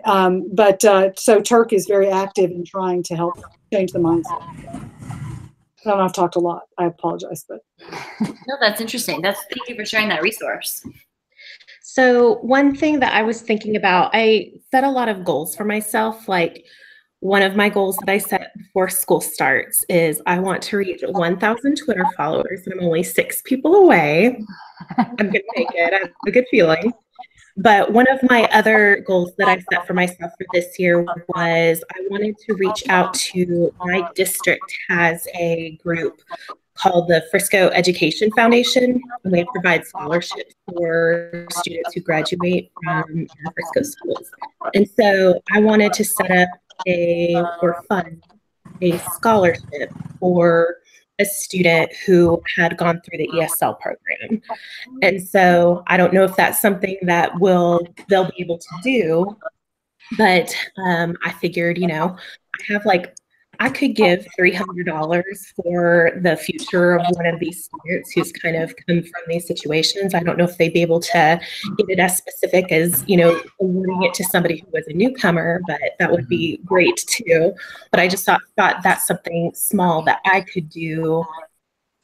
are being said. So Turk is very active in trying to help change the mindset. I don't know, I've talked a lot. I apologize, but no, that's interesting. Thank you for sharing that resource. So one thing that I was thinking about, I set a lot of goals for myself. Like one of my goals that I set before school starts is I want to reach 1,000 Twitter followers, and I'm only 6 people away. I'm going to make it. I have a good feeling. But one of my other goals that I set for myself for this year was I wanted to reach out to my district has a group called the Frisco Education Foundation, and they provide scholarships for students who graduate from our Frisco schools. And so I wanted to set up for fun a scholarship for a student who had gone through the ESL program. And so I don't know if that's something that they'll be able to do, but I figured, I could give $300 for the future of one of these students who's kind of come from these situations. I don't know if they'd be able to get it as specific as, awarding it to somebody who was a newcomer, but that would be great too. But I just thought that's something small that I could do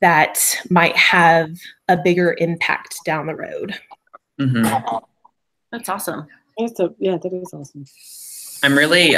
that might have a bigger impact down the road. Mm-hmm. That's awesome. That is awesome. I'm really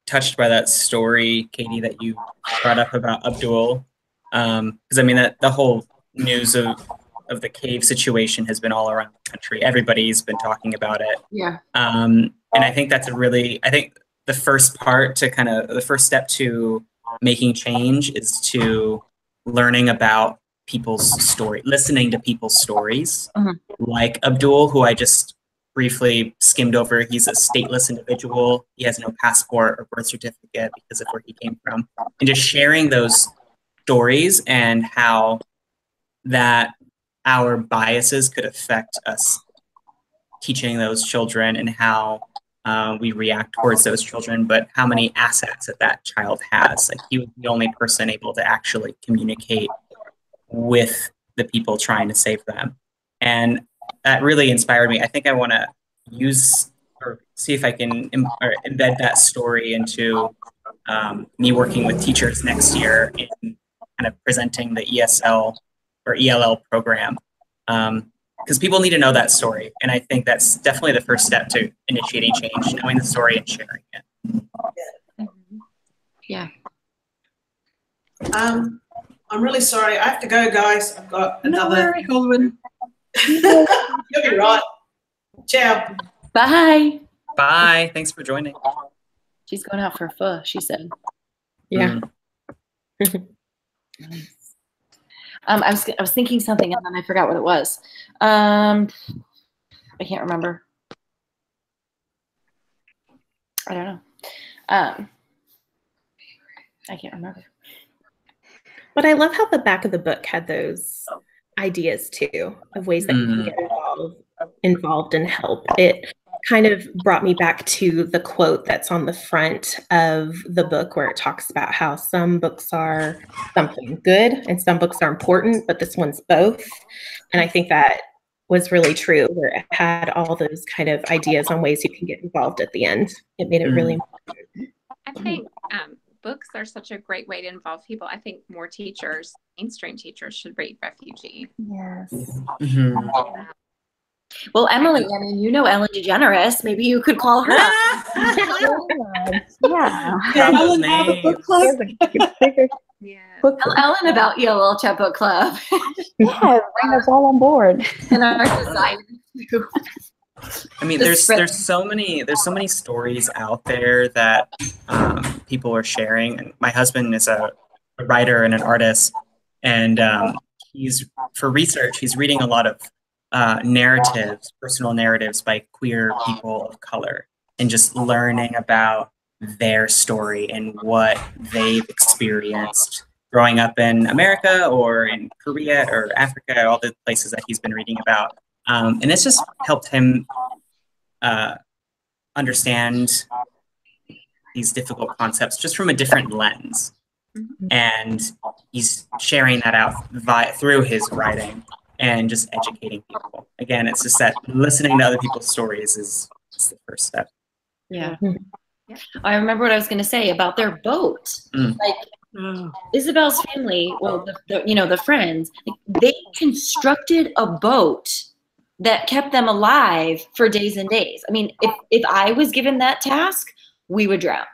touched by that story, Katie, that you brought up about Abdul, because I mean that the whole news of the cave situation has been all around the country. Everybody's been talking about it. Yeah. And I think that's I think the first step to making change is to learning about people's story, listening to people's stories, like Abdul, who I just briefly skimmed over. He's a stateless individual. He has no passport or birth certificate because of where he came from. And just sharing those stories and how that our biases could affect us teaching those children and how we react towards those children, but how many assets that child has. Like, he was the only person able to actually communicate with the people trying to save them. And that really inspired me. I think I want to use or see if I can embed that story into me working with teachers next year in kind of presenting the ESL or ELL program. Because people need to know that story. And I think that's definitely the first step to initiating change, knowing the story and sharing it. Yeah. I'm really sorry. I have to go, guys. I've got another. Colvin. You'll be right. Ciao. Bye. Bye. Thanks for joining. She's going out for a pho, she said. Yeah. Nice. I was thinking something and then I forgot what it was. I can't remember. I don't know. I can't remember. But I love how the back of the book had those ideas too of ways that you can get involved and help. It kind of brought me back to the quote that's on the front of the book where it talks about how some books are something good and some books are important, but this one's both. And I think that was really true, where it had all those kind of ideas on ways you can get involved at the end. It made it really important. I think books are such a great way to involve people. I think more teachers, mainstream teachers, should read Refugee. Yes. Well, Emily, I mean, you know Ellen DeGeneres. Maybe you could call her. Yeah. Ellen have a book club? Yeah. Tell Ellen about ELL Chat Book Club. Yeah, bring us all on board. And our design. I mean, there's so many stories out there that people are sharing. And my husband is a writer and an artist, and for research, he's reading a lot of personal narratives by queer people of color, and just learning about their story and what they've experienced growing up in America or in Korea or Africa, all the places that he's been reading about. And it's just helped him understand these difficult concepts just from a different lens. And he's sharing that out through his writing and just educating people. Again, it's just that listening to other people's stories is the first step. Yeah. I remember what I was going to say about their boat. Like, Isabel's family, well, the friends, they constructed a boat that kept them alive for days and days. I mean, if I was given that task, we would drown.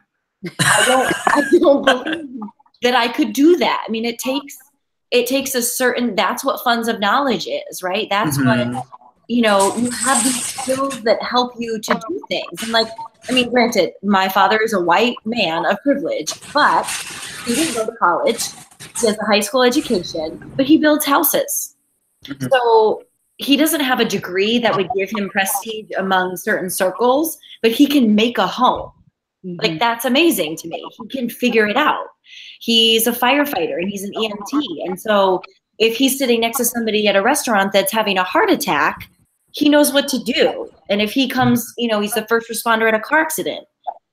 I don't believe that I could do that. I mean, it takes a certain, that's what funds of knowledge is, right? That's what, you have these skills that help you to do things. And like, I mean, granted, my father is a white man of privilege, but he didn't go to college. He has a high school education, but he builds houses. So he doesn't have a degree that would give him prestige among certain circles, but he can make a home. Like, that's amazing to me. He can figure it out. He's a firefighter and he's an EMT. And so if he's sitting next to somebody at a restaurant that's having a heart attack, he knows what to do. And if he comes, you know, he's the first responder at a car accident,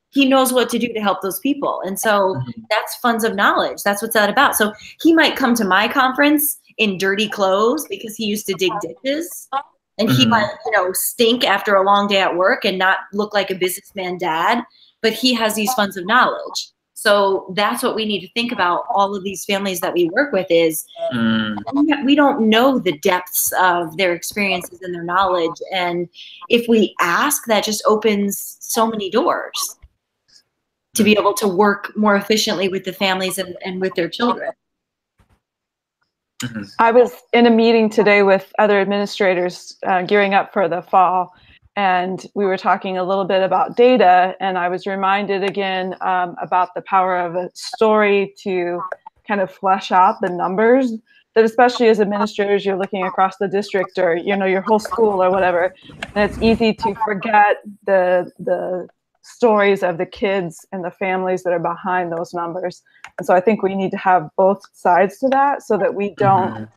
he knows what to do to help those people. And so that's funds of knowledge. That's what's that about. So he might come to my conference in dirty clothes because he used to dig ditches. And he might, you know, stink after a long day at work and not look like a businessman dad, but he has these funds of knowledge. So that's what we need to think about, all of these families that we work with, is we don't know the depths of their experiences and their knowledge. And if we ask, that just opens so many doors to be able to work more efficiently with the families and with their children. I was in a meeting today with other administrators gearing up for the fall, and we were talking a little bit about data, and I was reminded again about the power of a story to kind of flesh out the numbers, that especially as administrators, you're looking across the district or, you know, your whole school or whatever, and it's easy to forget the stories of the kids and the families that are behind those numbers. And so I think we need to have both sides to that so that we don't,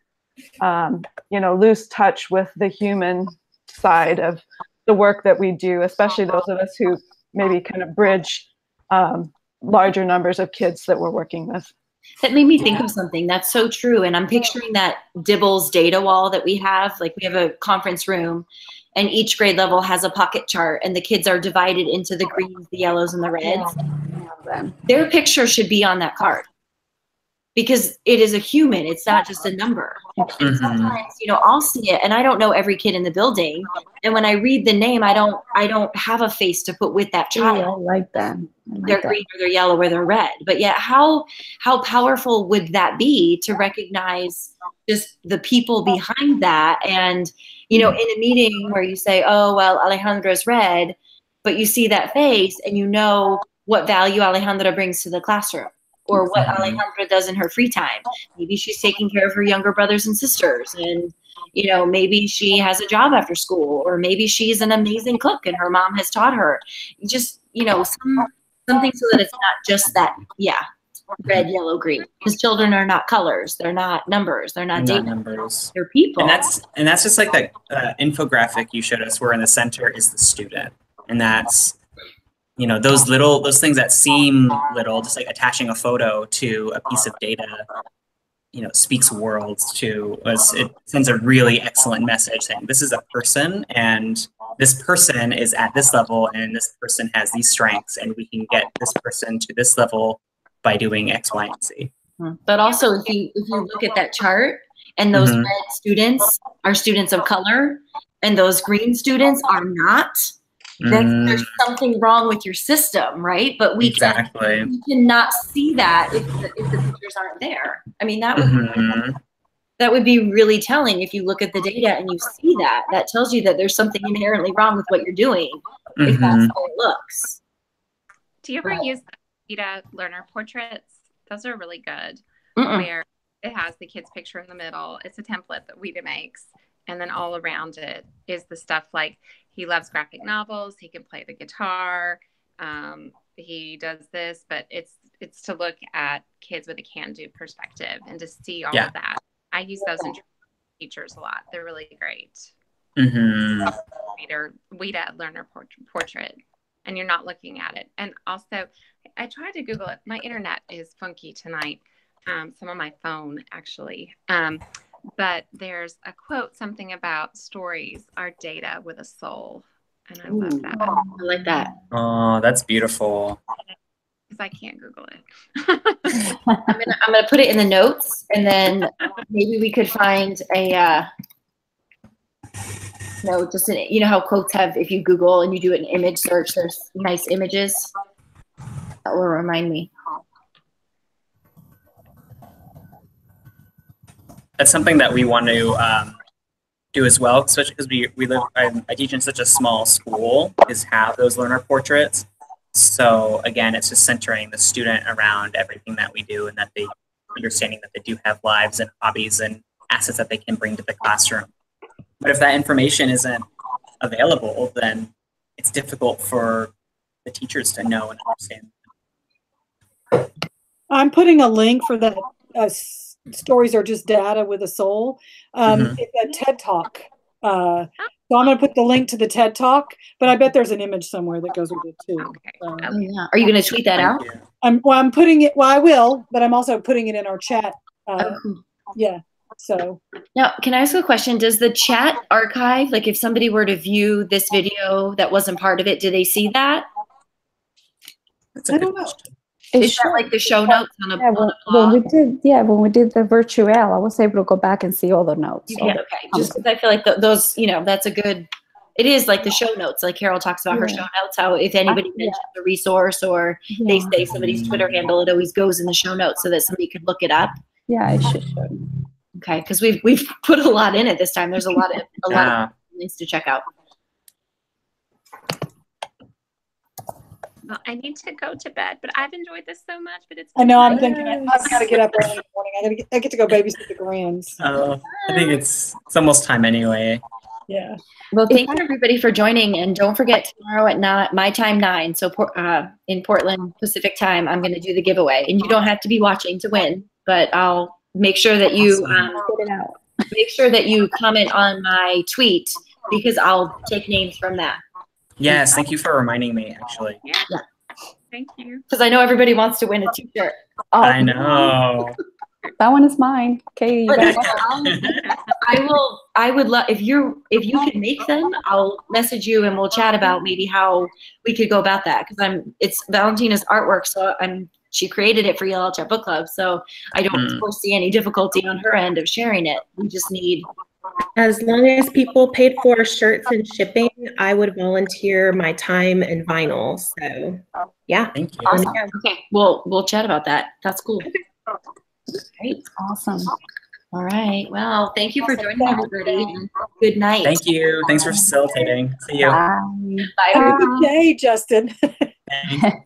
you know, lose touch with the human side of the work that we do, especially those of us who maybe kind of bridge larger numbers of kids that we're working with. That made me think of something that's so true. And I'm picturing that Dibbles data wall that we have. Like, we have a conference room and each grade level has a pocket chart and the kids are divided into the greens, the yellows, and the reds. Their picture should be on that card because it is a human. It's not just a number. And sometimes, you know, I'll see it and I don't know every kid in the building. And when I read the name, I don't have a face to put with that child. I like that. They're green or they're yellow or they're red. But yet how powerful would that be to recognize just the people behind that? And, you know, in a meeting where you say, oh, well, Alejandra's red, but you see that face and you know what value Alejandra brings to the classroom or what Alejandra does in her free time. Maybe she's taking care of her younger brothers and sisters, and, you know, maybe she has a job after school, or maybe she's an amazing cook and her mom has taught her. Just, you know, something so that it's not just that, red, yellow, green. Because children are not colors. They're not numbers. They're not data. Numbers. They're people. And that's just like that infographic you showed us, where in the center is the student, and that's, you know, those things that seem little, just like attaching a photo to a piece of data, you know, speaks worlds to us. It sends a really excellent message saying this is a person and this person is at this level and this person has these strengths and we can get this person to this level by doing X, Y, and Z. But also, if you look at that chart and those red students are students of color and those green students are not, then there's something wrong with your system, right? But we cannot see that if the pictures aren't there. I mean, that would be really telling if you look at the data and you see that. That tells you that there's something inherently wrong with what you're doing if that's how it looks. Do you ever use the Vita learner portraits? Those are really good. Where it has the kid's picture in the middle. It's a template that Vita makes. And then all around it is the stuff like he loves graphic novels. He can play the guitar. He does this, but it's to look at kids with a can-do perspective and to see all of that. I use those in teachers a lot. They're really great. Vita learner portrait, and you're not looking at it. And also, I tried to Google it. My internet is funky tonight. Some on my phone, actually. But there's a quote, something about stories are data with a soul. And I love that. I like that. Oh, that's beautiful. Because I can't Google it. I'm gonna put it in the notes, and then maybe we could find a you know how quotes have, if you Google and you do an image search, there's nice images. That will remind me. That's something that we want to do as well, especially because we live. I teach in such a small school, is have those learner portraits. So again, it's just centering the student around everything that we do, and that they understanding that they do have lives and hobbies and assets that they can bring to the classroom. But if that information isn't available, then it's difficult for the teachers to know and understand. I'm putting a link for that. Stories are just data with a soul. It's a TED Talk. So I'm going to put the link to the TED Talk, but I bet there's an image somewhere that goes with it too. Okay. Oh, yeah. Are you going to tweet that out? I'm putting it. Well, I will, but I'm also putting it in our chat. Yeah. So now, can I ask a question? Does the chat archive, like if somebody were to view this video that wasn't part of it, do they see that? That's a good question. Is that like the show notes on a, when we did the virtual, I was able to go back and see all the notes. Yeah, okay. Just because I feel like those, that's a good. It is like the show notes, like Carol talks about her show notes. How if anybody mentions a resource or they say somebody's Twitter handle, it always goes in the show notes so that somebody could look it up. Yeah, I should. Okay, because we've put a lot in it this time. There's a lot of things to check out. Well, I need to go to bed, but I've enjoyed this so much. But I know I'm thinking I've got to get up early in the morning. I get to go babysit the grands. Oh, I think it's almost time anyway. Yeah. Well, thank you everybody for joining, and don't forget tomorrow at my time 9. So in Portland Pacific time, I'm going to do the giveaway, and you don't have to be watching to win, but I'll make sure that you make sure that you comment on my tweet because I'll take names from that. Yes, thank you for reminding me, actually. Yeah. Thank you. Because I know everybody wants to win a t-shirt. I know. That one is mine, Katie. I would love if you can make them. I'll message you and we'll chat about maybe how we could go about that. Because it's Valentina's artwork, so she created it for ELL Chat Book Club, so I don't foresee any difficulty on her end of sharing it. We just need. As long as people paid for shirts and shipping, I would volunteer my time and vinyl. So, yeah. Thank you. Awesome. Okay, we'll chat about that. That's cool. Great. Awesome. All right. Well, thank you for joining everybody. Good night. Thank you. Thanks for facilitating. See you. Bye. Bye. Have a good day, Justin. Thanks.